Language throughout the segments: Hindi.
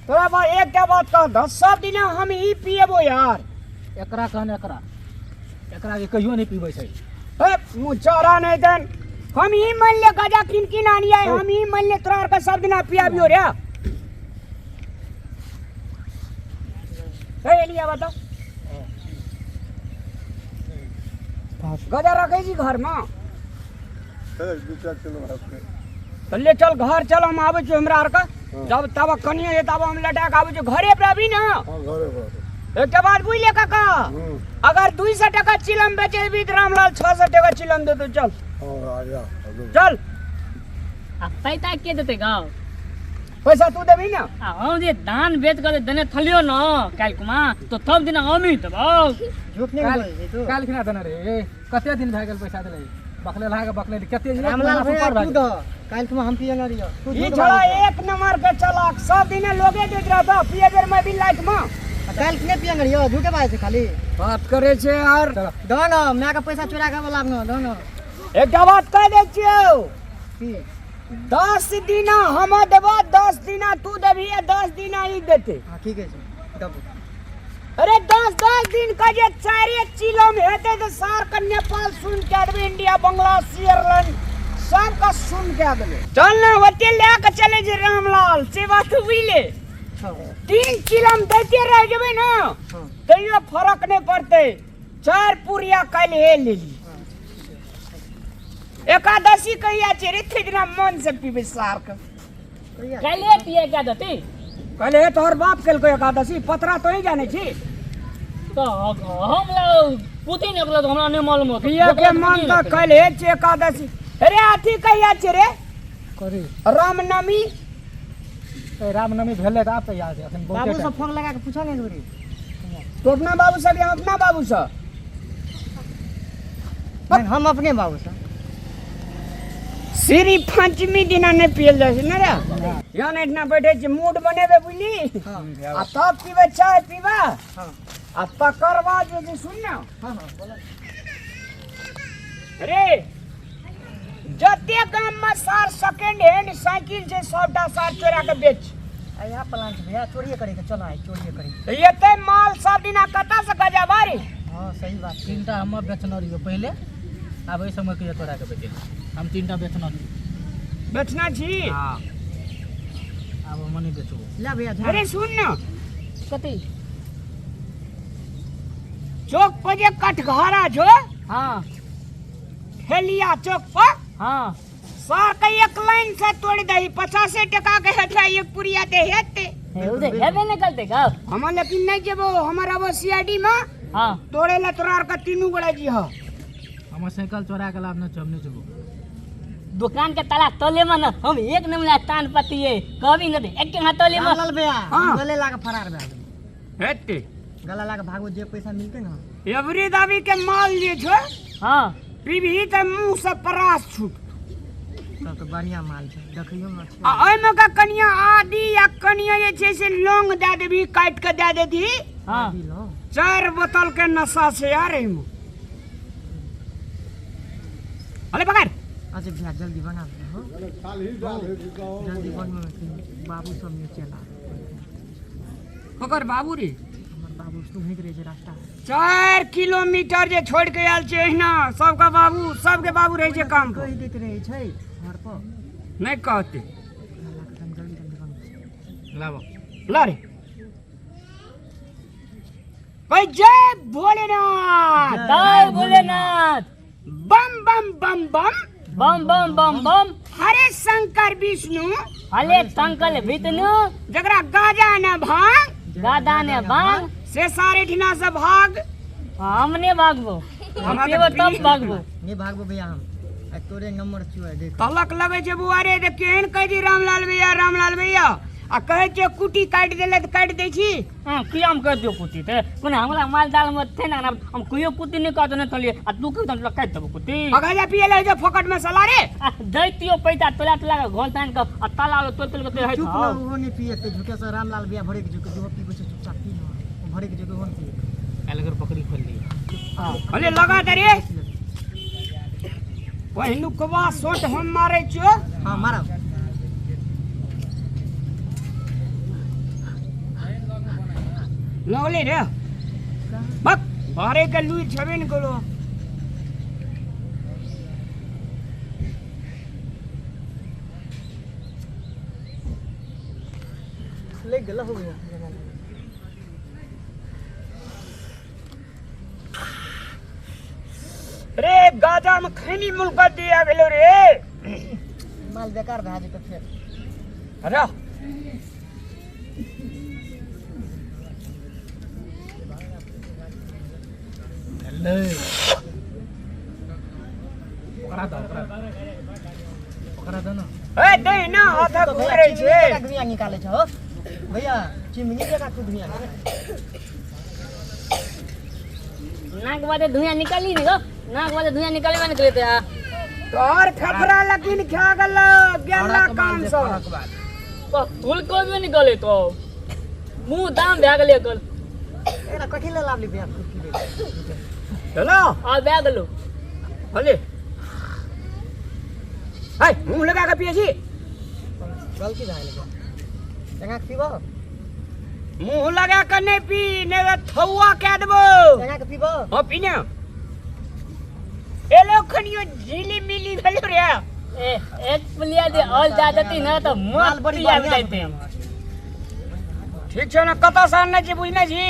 तोरा बा एक क्या बात कह दस सब दिन हम ही पिएबो यार। एकरा कहन एकरा के कहियो नहीं पीबै छै। मुँह चारा नहीं देन हम ही मान ले गजा किन किन आनिया हम ही मान ले तोरा का सब दिन पियाबियो रे। एलिया बताओ गजा रखे जी घर में तो ले चल घर चल हम आवे छो हमरा आर का जब तब कनिया हे तब हम लटा के आवे छो घरे पर अभी ना एक बात बुझले काका अगर 200 टका चिलम बेचे भी रामलाल 600 टका चिलम दे तो चल चल पैसा के देते गाँव पैसा तू देबी ना हम जे धान बेच कर देने थलियो न काल कुमा तो सब दिन हम ही तब झूठ नहीं बोल तू काल खिना देना रे कते दिन भ गेल पैसा देले बकले लागे बकले कते रामलाल भैया तू द काल तुम हम पिए ना रियो ई छोड़ा एक नंबर के चलाक सब दिन लोगे देत रहता पिए बेर में भी लाइक में काल किने पिए ना रियो झूठे बात है खाली बात करे छे यार दो ना मैं का पैसा चुरा के बोला न दो ना एक बात कह दे छियो की 10 दिन हम देबो 10 दिन तू देबी 10 दिन ही देते। हां ठीक है दब अरे 10 दिन का जे चारे चिलो में हेते तो सार का नेपाल सुन के आदमी इंडिया बांग्लादेश आयरलैंड सब का सुन के आदमी चल ना होते ले के चले जे रामलाल से बात हुईले 3 चिलम देते रह जबे ना तइयो फर्क नहीं पड़ते 4 पुरिया कल हे ले ली एकादशी कहिया छे रे थिजना मन से पीबे सार का काले पिए क्या देते कहले तोहर बाप केलको एकादशी पतरा तो ही जाने छी तो हम लोग पुती ने बोला तो हमरा नहीं मालूम हो पिए के मन तो कहले छे एकादशी अरे अथी कहिया छे रे करे रामनवमी रामनवमी भेले त आप याद है अखन बाबू बहुत से फोन लगा के पूछो नहीं रे तो अपना बाबू से हम अपना बाबू से हम अपने बाबू से श्री पंचमी दिन ने पियल जाय न रे यहाँ ने इतना बैठे छे मूड बनेबे बुझली आ तब पीबे चाय पीबा हां आ तकर बाद जे सुन ना हां बोलो अरे जते गाम में सार सेकंड हैंड साइकिल छे सबटा सार चोरा के बेच आया प्लांट भैया चोरी करे के चलो आई चोरी करे ये ते माल सब दिन कता से गजा बारी हां सही बात तीनटा हम बेचना रहियो पहले अब ए समय के तोरा के बेचे हम तीनटा बेचना बेचना छी हां अब हम नहीं बेचबो ले भैया अरे सुन ना कति चौक पर जे कटघरा जो हां हेलिया चौक पर हां सार के एक लाइन से तोड़ दही 50 टका के हेठा एक पुरिया दे हेते उधर हेबे निकलते गाँव हम लेकिन नहीं जेबो हमारा वो सीआईडी में हां तोड़े ले तोरा का तीनू बड़ा जी हो हम साइकिल चोरा के लाभ न चमने जबो दुकान के ताला तोले में न हम एक नमूना तान पतिए कभी न दे एक के हाथ तोले में रामलाल भैया हाँ। गले लाके फरार भे हेते गला लाके भागो जे पैसा मिलते ना एवरी दावी के माल लिए छो हां पीबी त मुंह से परास छूट सब तो बढ़िया माल छे देखियो ना आ ओय में का कनिया आदि या कनिया जे छे से लौंग दे देबी काट के दे देती हां लो 4 बोतल के नशा से यार एम अरे पकड़ अच्छा भैया जल्दी बना हो जल्दी बन बाबू सब नीचे ला पकड़ बाबू रे हमर बाबू सुन हित रहे रास्ता 4 किलोमीटर जे छोड़ के आयल छे ना सबका बाबू सबके बाबू रहे छे काम पर कहि देत रहे छै घर पर नहीं कहते जल्दी जल्दी बन लाबो ला रे भाई जय भोलेनाथ जय भोलेनाथ बम बम बम बम बम बम बम बम हरे शंकर विष्णु हले संकल विष्णु जगरा गाजा न भांग गादा ने बांग से सारे ठिना से भाग हमने भागबो हम हमरा पीबो तो तब पी- भागबो नहीं भागबो भैया हम आ तोरे नंबर छियो देख तलक लगे छे बुआरे दे केहन कह दी रामलाल भैया आ कहे छे कुटी काट देले त काट दै छी हां कियाम कर दियो कुती ते कोने हमरा माल दाल में थे ना हम कोयो कुती नहीं कहत ने तलिए आ तू कह तन काट देबो कुती अगाजा पिए ले जे फोकट में सला रे दैतियो पैसा तोला तोला के घोल तान के आ ताला लो तोल तोल के है चुप ना वो नहीं पिए ते झुके से रामलाल भैया भरे के झुके जो पी बचे चुपचाप पी ना भरे के झुके वो नहीं पिए अलगर पकड़ी खोल ली अरे लगा दे रे पहिलुकवा सोट हम मारे छियो हां मारा नवले रे मग बारे का लुई छबे न करो ले गला हो गया रे गाजा में खैनी मुल्का दिया गेलो रे माल बेकार भए जेतै फेर अरे ले ओकरा दो न ए दे ना हाथ तो भैया घुरे छे चिमनी का धुइयां निकाले छ हो भैया चिमनी का धुइयां नाक वाले धुआं निकाली नहीं गो नाक वाले धुआं निकाले मैंने निकले थे तोर खपरा लकिन खा गल गेला काम सो तो फूल को भी निकाले तो मुंह दाम भे गेले कल एना कथि ले लावली भैया चलो आ भे गेलो भले हाय मुंह लगा के पिए छी गलती भए गेलै एना पीबो मुंह लगा के नहीं पी नहीं तो थौआ के देबो एना के पीबो हां पीने ए लोखनियो झिली मिली भेलो रे ए एक पुलिया दे और जाती ना तो माल बड़ी याद जाते ठीक छै ना कता सान नै छी बुझना छी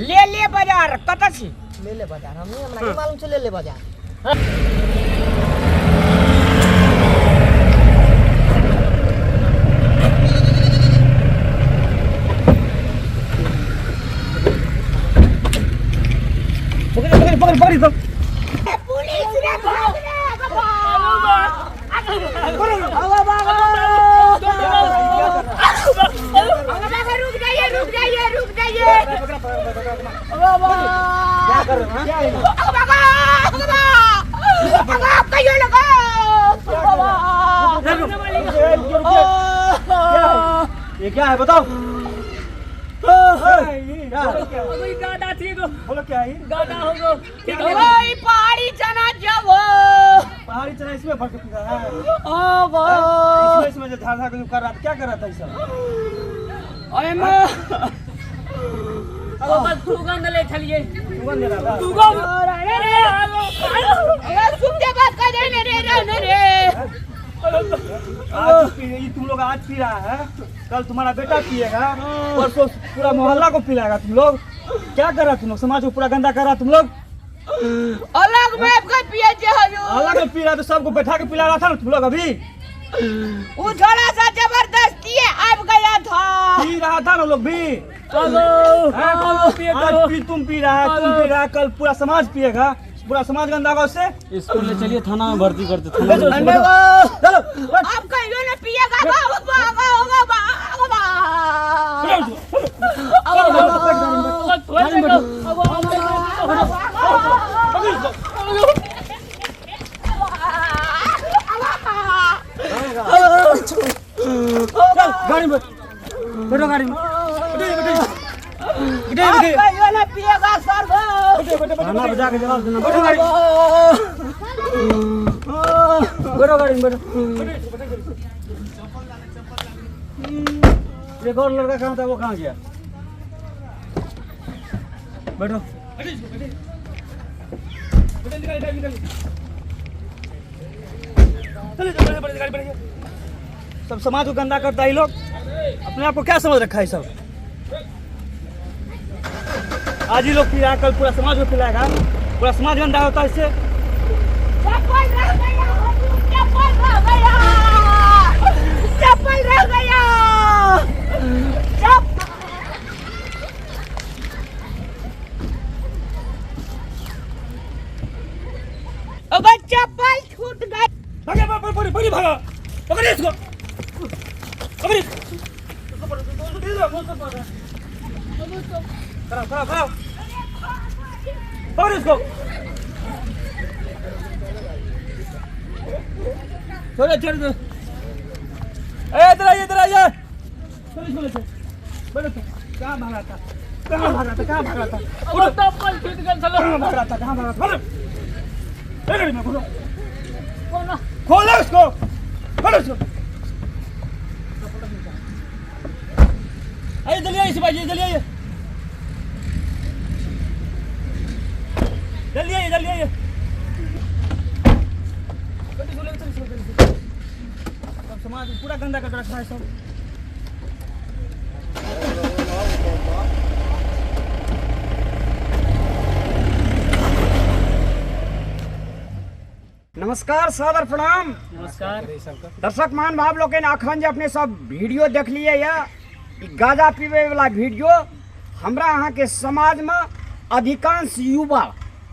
ले बाजार कता छी ले बाजार हम हमरा नहीं मालूम छै ले बाजार पकड़ी तो पुलिस रे भाग रे रुक जाइए बाबा क्या कर रहे हैं बाबा कहियो लगा ये क्या है बताओ कोई गाड़ा थी गो बोलो क्या है गाड़ा हो गो ठीक है ओए पहाड़ी चना जाओ पहाड़ी चना इसमें भर के पीता है ओ गो इसमें जो धार धार कर रहा था क्या कर रहा था इस ओए मैं अब बस सुगंध ले चलिए सुगंध दे रहा था सुगंध अरे सुन के बात कर दे रे रे आज ये तुम लोग आज पी रहा है कल तुम्हारा बेटा पिएगा परसों पूरा मोहल्ला को पिलाएगा तुम लोग क्या कर रहा तुम लोग समाज को पूरा गंदा कर रहा तुम लोग अलग में का पिए जे हो अलग में पी रहा तो सबको बैठा के पिला रहा था ना तुम लोग अभी वो थोड़ा सा जबरदस्ती अब गया था पी रहा था ना लोग भी चलो आज तुम पी रहा है तुम पी रहा है कल पूरा समाज पिएगा पूरा समाज गंदा होगा उससे स्कूल ले चलिए थाना में भर्ती करते थाना में चलो अब कहियो ना पिएगा गाड़ी में बैठो गाड़ी में कहियो ना पिएगा सर खाना बजा के जवाब देना बैठो गाड़ी बैठो गाड़ी में बैठो एक और लड़का कहाँ था वो कहाँ गया बैठो सब समाज को गंदा करता है ये लोग अपने आप को क्या समझ रखा है सब आज ही लोग पिलाया कल पूरा समाज को पिलाएगा पूरा समाज गंदा होता है इससे चप्पल रह गया अगर चप्पल छूट गई भागा बड़ी भागा पकड़ इसको पकड़ खराब पकड़ इसको छोड़ इधर आइए चलो इसको लेते बैठो तो कहाँ भागा था अब चप्पल छूट गए चलो कहाँ भागा था बोलो गाड़ी में खोलो कौन खोलो इसको खोलो इसको आइए जल्दी आइए सिपाही जल्दी आइए जल्दी आइए जल्दी आइए। सब समाज पूरा गंदा कर रखा है सब। नमस्कार सादर प्रणाम। नमस्कार। दर्शक मान भाव लोग अखन जे अपने सब वीडियो देख लिए या गांजा पीवे वाला वीडियो हमरा अहाँ के समाज में अधिकांश युवा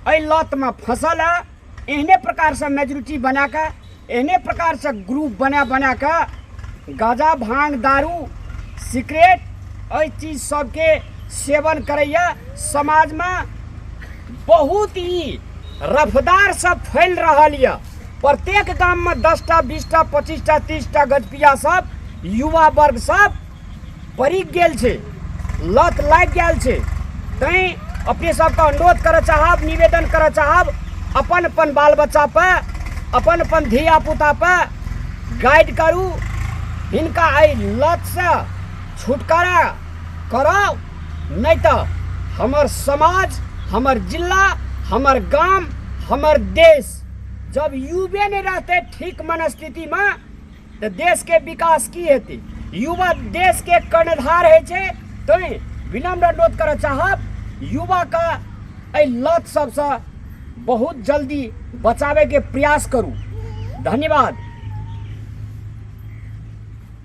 एहि लत में फंसल है। एहने प्रकार से मेजोरिटी बना के एहने प्रकार से ग्रुप बना के गांजा भांग दारू सिगरेट एहि चीज सबके सेवन करैया समाज में बहुत ही रफ्तार से फैल रहा है। प्रत्येक गांव में 10टा 20टा 25टा 30टा गजपिया सब युवा वर्ग सब पड़ी गेल छे, लत लाग गेल छे। तैं अपने सबका अनुरोध करे चाहब, निवेदन करे चाहब, अपन अपन बाल बच्चा पे अपन अपन धिया पुता पे गाइड करू, हिनका एहि लत से छुटकारा कराओ, नहीं तो हमर समाज हमर जिला हमर गांव हमर देश जब युवे नहीं रहते ठीक मनस्थिति में तो देश के विकास की हेतै। युवा देश के कर्णधार है छे। तो विनम्र अनुरोध करे चाहब युवा का एहि लत सबसे बहुत जल्दी बचावे के प्रयास करू। धन्यवाद।